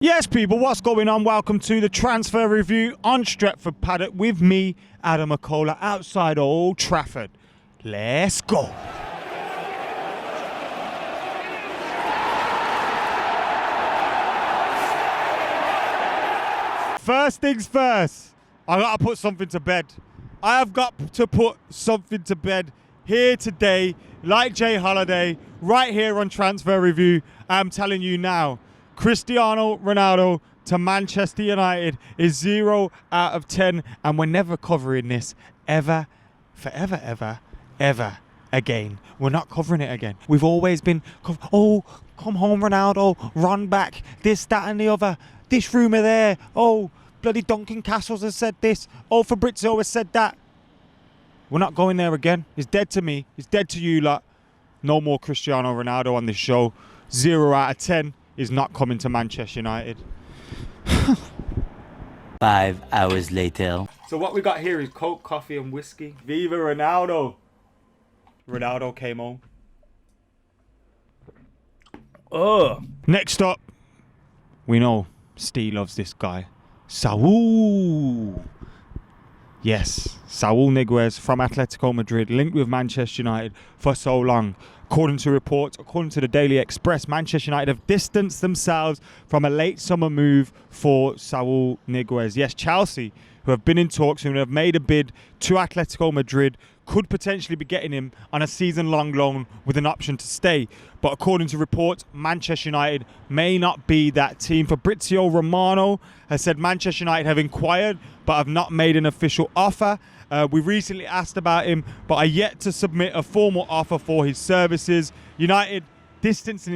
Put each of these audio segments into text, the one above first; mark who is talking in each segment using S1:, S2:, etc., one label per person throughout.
S1: Yes, people, what's going on? Welcome to the transfer review on Stretford Paddock with me, Adam McKola, outside Old Trafford. Let's go. First things first, I gotta put something to bed. I have got to put something to bed here today, like Jay Holiday, right here on Transfer Review. I'm telling you now, Cristiano Ronaldo to Manchester United is 0 out of 10, and we're never covering this ever again. We're not covering it again. We've always been, oh, come home Ronaldo, run back, this, that and the other, this rumour there, oh, bloody Duncan Castles has said this, oh, Fabrizio has said that. We're not going there again. It's dead to me. It's dead to you lot. No more Cristiano Ronaldo on this show. 0 out of 10 is not coming to Manchester United.
S2: 5 hours later.
S1: So what we got here is Coke, coffee and whiskey. Viva Ronaldo. Ronaldo came home. Oh. Next up, we know Steve loves this guy. Saul. Yes, Saul Niguez from Atletico Madrid, linked with Manchester United for so long. According to reports, according to the Daily Express, Manchester United have distanced themselves from a late summer move for Saul Niguez. Yes, Chelsea, who have been in talks and have made a bid to Atletico Madrid, could potentially be getting him on a season-long loan with an option to stay. But according to reports, Manchester United may not be that team. Fabrizio Romano has said Manchester United have inquired but have not made an official offer. We recently asked about him, but are yet to submit a formal offer for his services. United distancing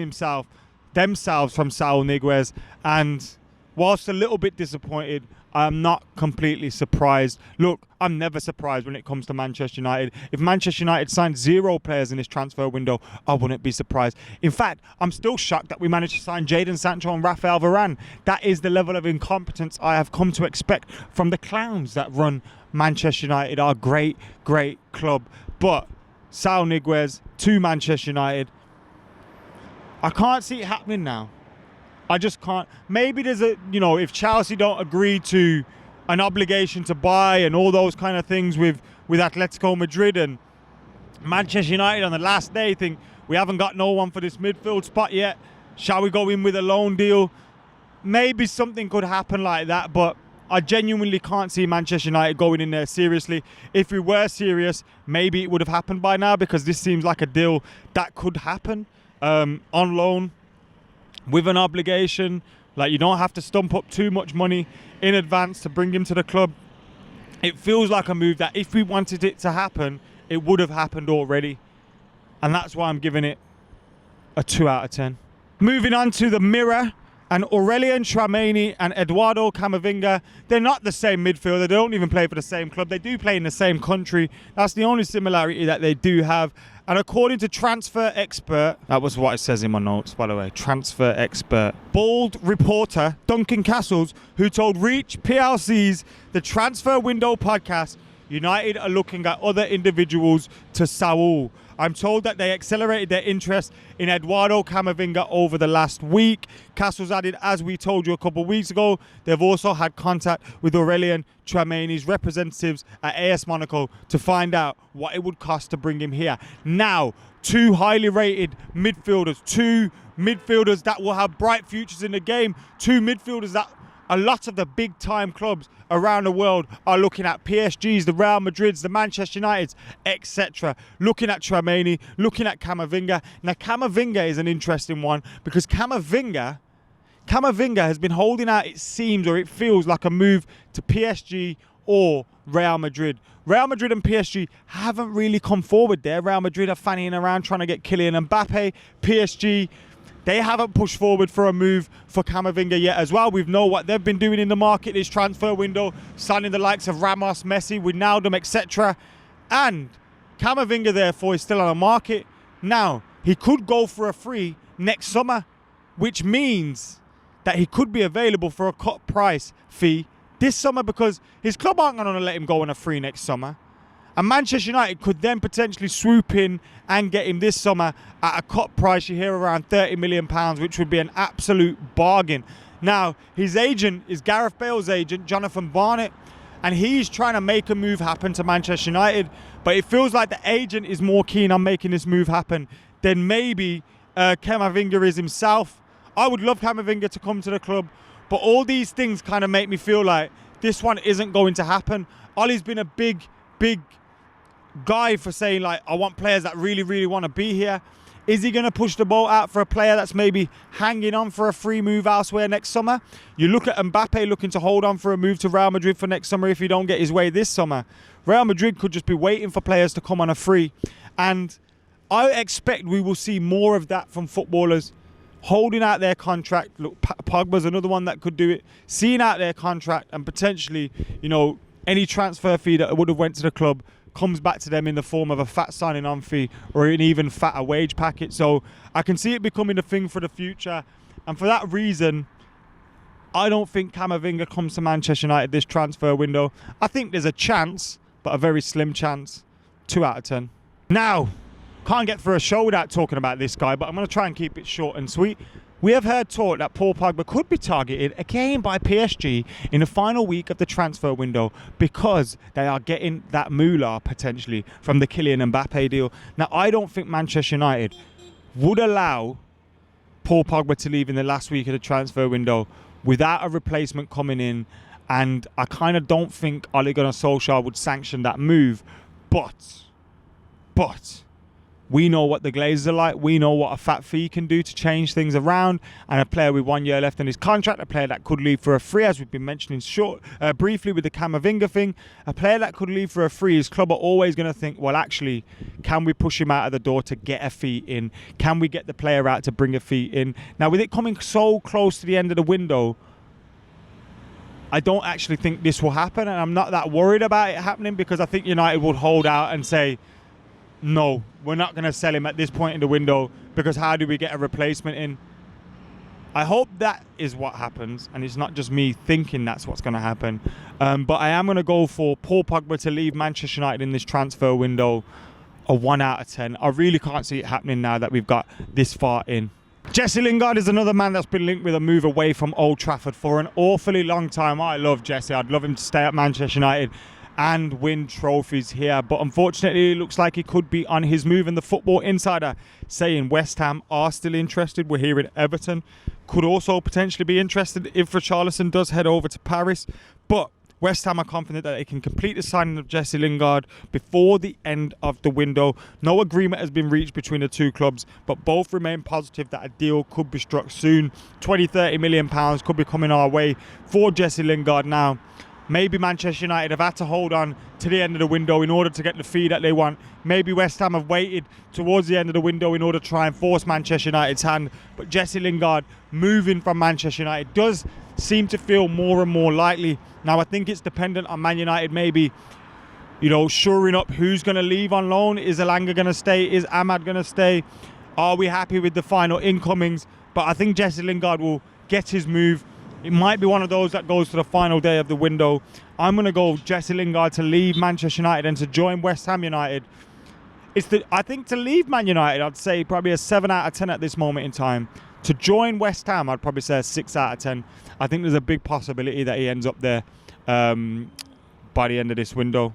S1: themselves from Saul Niguez, and whilst a little bit disappointed, I'm not completely surprised. Look, I'm never surprised when it comes to Manchester United. If Manchester United signed 0 players in this transfer window, I wouldn't be surprised. In fact, I'm still shocked that we managed to sign Jadon Sancho and Rafael Varane. That is the level of incompetence I have come to expect from the clowns that run Manchester United, our great club. But Saul Niguez to Manchester United, I can't see it happening now. I just can't. Maybe there's if Chelsea don't agree to an obligation to buy and all those kind of things with Atletico Madrid, and Manchester United on the last day think we haven't got no one for this midfield spot yet. Shall we go in with a loan deal? Maybe something could happen like that, but I genuinely can't see Manchester United going in there seriously. If we were serious, maybe it would have happened by now, because this seems like a deal that could happen on loan with an obligation. Like, you don't have to stump up too much money in advance to bring him to the club. It feels like a move that if we wanted it to happen, it would have happened already. And that's why I'm giving it a 2 out of 10. Moving on to the Mirror, and Aurelien Tchouameni and Eduardo Camavinga, they're not the same midfielder. They don't even play for the same club. They do play in the same country. That's the only similarity that they do have. And according to Transfer Expert, that was what it says in my notes, by the way, Transfer Expert, bold reporter Duncan Castles, who told Reach PLC's The Transfer Window podcast, United are looking at other individuals to Saul. I'm told that they accelerated their interest in Eduardo Camavinga over the last week. Castles added, as we told you a couple of weeks ago, they've also had contact with Aurelien Tchouameni's representatives at AS Monaco to find out what it would cost to bring him here. Now, 2 highly rated midfielders, 2 midfielders that will have bright futures in the game, 2 midfielders that a lot of the big-time clubs around the world are looking at. PSGs, the Real Madrids, the Manchester Uniteds, etc. Looking at Tchouameni, looking at Camavinga. Now, Camavinga is an interesting one, because Camavinga has been holding out, it seems, or it feels like a move to PSG or Real Madrid. Real Madrid and PSG haven't really come forward there. Real Madrid are fannying around trying to get Kylian Mbappe. PSG, they haven't pushed forward for a move for Camavinga yet as well. We know what they've been doing in the market this transfer window, signing the likes of Ramos, Messi, Wijnaldum, etc. And Camavinga, therefore, is still on the market. Now, he could go for a free next summer, which means that he could be available for a cut price fee this summer, because his club aren't going to let him go on a free next summer. And Manchester United could then potentially swoop in and get him this summer at a cut price, you hear, around £30 million, which would be an absolute bargain. Now, his agent is Gareth Bale's agent, Jonathan Barnett, and he's trying to make a move happen to Manchester United. But it feels like the agent is more keen on making this move happen than maybe Camavinga is himself. I would love Camavinga to come to the club, but all these things kind of make me feel like this one isn't going to happen. Ollie's been a big guy for saying, like, I want players that really, really want to be here. Is he going to push the boat out for a player that's maybe hanging on for a free move elsewhere next summer? You look at Mbappe looking to hold on for a move to Real Madrid for next summer if he don't get his way this summer. Real Madrid could just be waiting for players to come on a free. And I expect we will see more of that from footballers holding out their contract. Look, Pogba's another one that could do it. Seeing out their contract and potentially, you know, any transfer fee that would have went to the club comes back to them in the form of a fat signing on fee or an even fatter wage packet. So I can see it becoming a thing for the future. And for that reason, I don't think Camavinga comes to Manchester United this transfer window. I think there's a chance, but a very slim chance. 2 out of 10. Now, can't get through a show without talking about this guy, but I'm going to try and keep it short and sweet. We have heard talk that Paul Pogba could be targeted again by PSG in the final week of the transfer window because they are getting that moolah potentially from the Kylian Mbappe deal. Now, I don't think Manchester United would allow Paul Pogba to leave in the last week of the transfer window without a replacement coming in, and I kind of don't think Ole Gunnar Solskjaer would sanction that move. But we know what the Glazers are like. We know what a fat fee can do to change things around. And a player with 1 year left on his contract, a player that could leave for a free, as we've been mentioning briefly with the Camavinga thing, a player that could leave for a free, his club are always going to think, well, actually, can we push him out of the door to get a fee in? Can we get the player out to bring a fee in? Now, with it coming so close to the end of the window, I don't actually think this will happen. And I'm not that worried about it happening because I think United would hold out and say, no, we're not going to sell him at this point in the window because how do we get a replacement in? I hope that is what happens, and it's not just me thinking that's what's going to happen. But I am going to go for Paul Pogba to leave Manchester United in this transfer window a 1 out of 10. I really can't see it happening now that we've got this far in. Jesse Lingard is another man that's been linked with a move away from Old Trafford for an awfully long time. I love Jesse. I'd love him to stay at Manchester United and win trophies here, but unfortunately it looks like he could be on his move, and the Football Insider saying West Ham are still interested. We're hearing Everton could also potentially be interested if Richarlison does head over to Paris, but West Ham are confident that they can complete the signing of Jesse Lingard before the end of the window. No agreement has been reached between the two clubs, but both remain positive that a deal could be struck soon. 20-30 million pounds could be coming our way for Jesse Lingard. Now, maybe Manchester United have had to hold on to the end of the window in order to get the fee that they want. Maybe West Ham have waited towards the end of the window in order to try and force Manchester United's hand. But Jesse Lingard moving from Manchester United does seem to feel more and more likely. Now, I think it's dependent on Man United maybe, you know, shoring up who's going to leave on loan. Is Elanga going to stay? Is Ahmad going to stay? Are we happy with the final incomings? But I think Jesse Lingard will get his move. It might be one of those that goes to the final day of the window. I'm going to go Jesse Lingard to leave Manchester United and to join West Ham United. I think to leave Man United, I'd say probably a 7 out of 10 at this moment in time. To join West Ham, I'd probably say a 6 out of 10. I think there's a big possibility that he ends up there by the end of this window.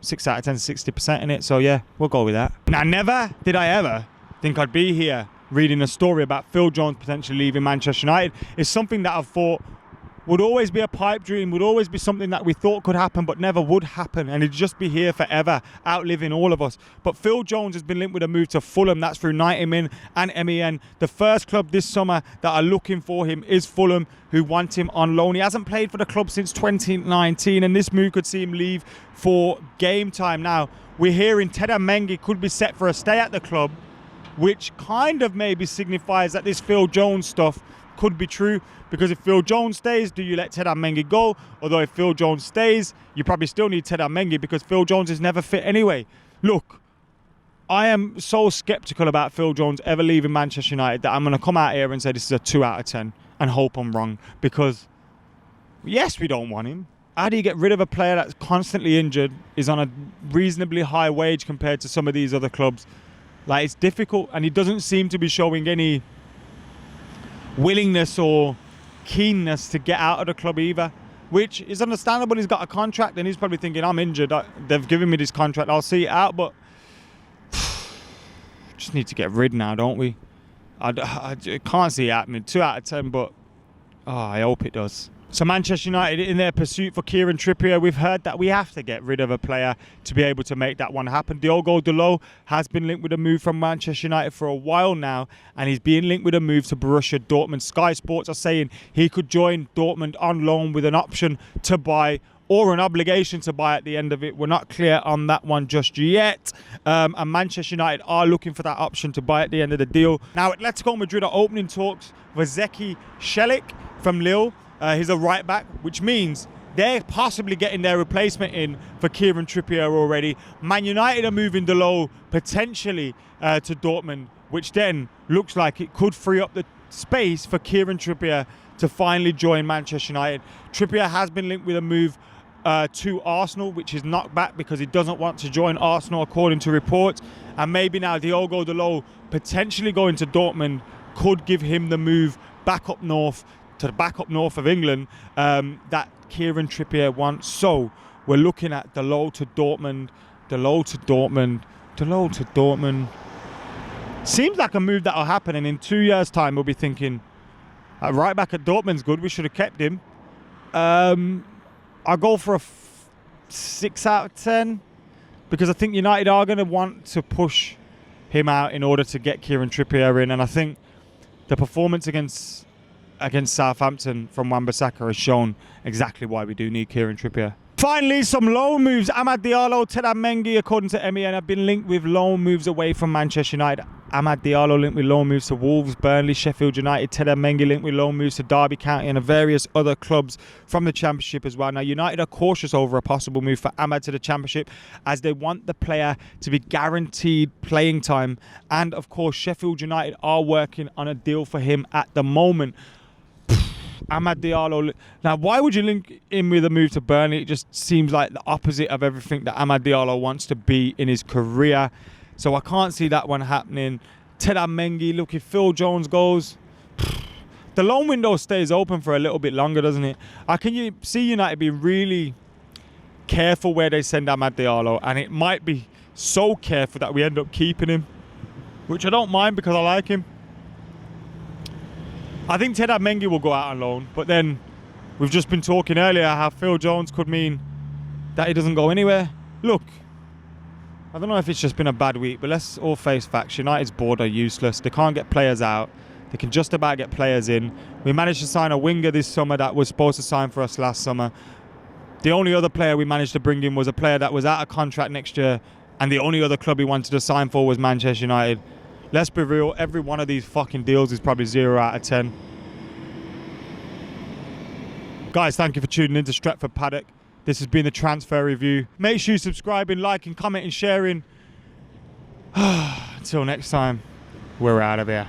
S1: 6 out of 10, 60% in it. So yeah, we'll go with that. Now, never did I ever think I'd be here reading a story about Phil Jones potentially leaving Manchester United. It's something that I've thought would always be a pipe dream, would always be something that we thought could happen but never would happen, and it'd just be here forever, outliving all of us. But Phil Jones has been linked with a move to Fulham. That's through 90min and MEN. The first club this summer that are looking for him is Fulham, who want him on loan. He hasn't played for the club since 2019, and this move could see him leave for game time. Now, we're hearing Teden Mengi could be set for a stay at the club, which kind of maybe signifies that this Phil Jones stuff could be true, because if Phil Jones stays, do you let Teden Mengi go? Although if Phil Jones stays, you probably still need Teden Mengi because Phil Jones is never fit anyway. Look, I am so sceptical about Phil Jones ever leaving Manchester United that I'm going to come out here and say this is a 2 out of 10 and hope I'm wrong, because yes, we don't want him. How do you get rid of a player that's constantly injured, is on a reasonably high wage compared to some of these other clubs? Like, it's difficult, and he doesn't seem to be showing any willingness or keenness to get out of the club either, which is understandable. He's got a contract and he's probably thinking, I'm injured. They've given me this contract. I'll see it out, but just need to get rid now, don't we? I can't see it happening. 2 out of 10, but I hope it does. So Manchester United in their pursuit for Kieran Trippier, we've heard that we have to get rid of a player to be able to make that one happen. Diogo Dalot has been linked with a move from Manchester United for a while now, and he's being linked with a move to Borussia Dortmund. Sky Sports are saying he could join Dortmund on loan with an option to buy or an obligation to buy at the end of it. We're not clear on that one just yet. And Manchester United are looking for that option to buy at the end of the deal. Now, Atletico Madrid are opening talks with Zeki Celik from Lille. He's a right back, which means they're possibly getting their replacement in for Kieran Trippier already. Man United are moving Dalot potentially to Dortmund, which then looks like it could free up the space for Kieran Trippier to finally join Manchester United. Trippier has been linked with a move to Arsenal, which is knocked back because he doesn't want to join Arsenal according to reports. And maybe now Diogo Dalot potentially going to Dortmund could give him the move back up north, to the back up north of England, that Kieran Trippier wants. So we're looking at Dalot to Dortmund, Dalot to Dortmund, Dalot to Dortmund. Seems like a move that'll happen, and in 2 years' time we'll be thinking, right back at Dortmund's good, we should have kept him. I'll go for a 6 out of 10 because I think United are going to want to push him out in order to get Kieran Trippier in, and I think the performance against Southampton from Wan-Bissaka has shown exactly why we do need Kieran Trippier. Finally, some loan moves. Amad Diallo, Ted Mengi, according to MEN, have been linked with loan moves away from Manchester United. Amad Diallo linked with loan moves to Wolves, Burnley, Sheffield United. Ted Mengi linked with loan moves to Derby County and various other clubs from the Championship as well. Now, United are cautious over a possible move for Amad to the Championship as they want the player to be guaranteed playing time. And, of course, Sheffield United are working on a deal for him at the moment. Amad Diallo. Now, why would you link in with a move to Burnley? It just seems like the opposite of everything that Amad Diallo wants to be in his career. So I can't see that one happening. Ted Mengi, look, if Phil Jones goes, the loan window stays open for a little bit longer, doesn't it? Can you see United be really careful where they send Amad Diallo? And it might be so careful that we end up keeping him, which I don't mind because I like him. I think Ted Mengi will go out on loan, but then we've just been talking earlier how Phil Jones could mean that he doesn't go anywhere. Look, I don't know if it's just been a bad week, but let's all face facts. United's board are useless. They can't get players out. They can just about get players in. We managed to sign a winger this summer that was supposed to sign for us last summer. The only other player we managed to bring in was a player that was out of contract next year, and the only other club he wanted to sign for was Manchester United. Let's be real, every one of these fucking deals is probably 0 out of 10. Guys, thank you for tuning in to Stretford Paddock. This has been the transfer review. Make sure you subscribing, liking, commenting, sharing. Until next time, we're out of here.